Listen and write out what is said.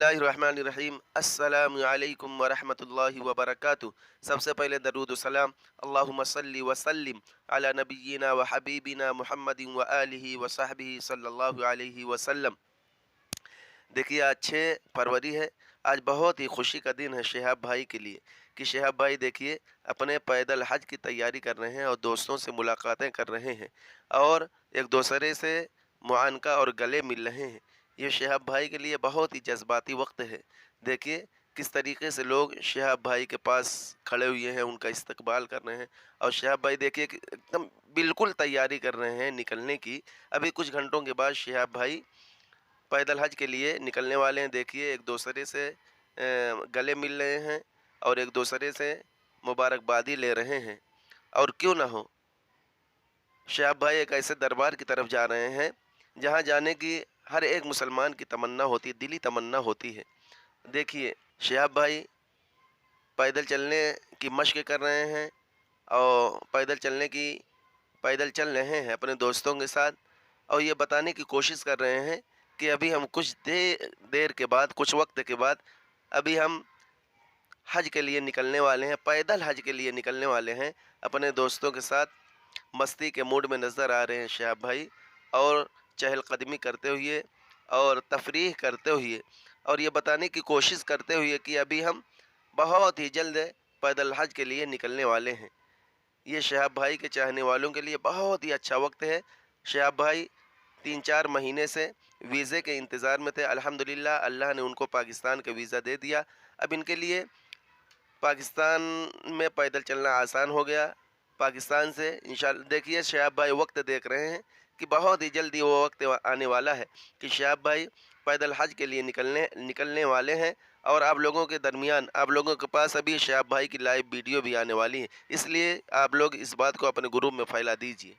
बिस्मिल्लाहिर्रहमानिर्रहीम अस्सलामु अलैकुम वरहमतुल्लाहि वबरकातुह। सबसे पहले दरूद सलाम अल्लाहुम्मा सल्ली व सल्लिम अला नबिय्यिना व हबीबिना मुहम्मदिन व आलिहि व सहबिहि सल्लल्लाहु अलैहि वसल्लम। देखिए, आज 6 फरवरी है। आज बहुत ही खुशी का दिन है शहाब भाई के लिए कि शहाब भाई देखिए अपने पैदल हज की तैयारी कर रहे हैं और दोस्तों से मुलाकातें कर रहे हैं और एक दूसरे से मुआनका और गले मिल रहे हैं। ये शहाब भाई के लिए बहुत ही जज्बाती वक्त है। देखिए किस तरीके से लोग शहाब भाई के पास खड़े हुए हैं, उनका इस्तकबाल कर रहे हैं। और शहाब भाई देखिए कि एकदम बिल्कुल तैयारी कर रहे हैं निकलने की। अभी कुछ घंटों के बाद शहाब भाई पैदल हज के लिए निकलने वाले हैं। देखिए एक दूसरे से गले मिल रहे हैं और एक दूसरे से मुबारकबादी ले रहे हैं। और क्यों ना हो, शहाब भाई एक ऐसे दरबार की तरफ जा रहे हैं जहां जाने की हर एक मुसलमान की तमन्ना होती है, दिली तमन्ना होती है। देखिए शहाब भाई पैदल चलने की मशक कर रहे हैं और पैदल चल रहे हैं अपने दोस्तों के साथ और ये बताने की कोशिश कर रहे हैं कि अभी हम कुछ देर के बाद, कुछ वक्त के बाद अभी हम हज के लिए निकलने वाले हैं, पैदल हज के लिए निकलने वाले हैं। अपने दोस्तों के साथ मस्ती के मूड में नज़र आ रहे हैं शहाब भाई और चहलकदमी करते हुए और तफरीह करते हुए और ये बताने की कोशिश करते हुए कि अभी हम बहुत ही जल्द पैदल हज के लिए निकलने वाले हैं। ये शहाब भाई के चाहने वालों के लिए बहुत ही अच्छा वक्त है। शहाब भाई 3-4 महीने से वीज़े के इंतज़ार में थे। अल्हम्दुलिल्लाह अल्लाह ने उनको पाकिस्तान का वीज़ा दे दिया। अब इनके लिए पाकिस्तान में पैदल चलना आसान हो गया। पाकिस्तान से इंशाअल्लाह देखिए शहाब भाई वक्त देख रहे हैं कि बहुत ही जल्दी वो वक्त आने वाला है कि शहाब भाई पैदल हज के लिए निकलने वाले हैं। और आप लोगों के दरमियान, आप लोगों के पास अभी शहाब भाई की लाइव वीडियो भी आने वाली है, इसलिए आप लोग इस बात को अपने ग्रुप में फैला दीजिए।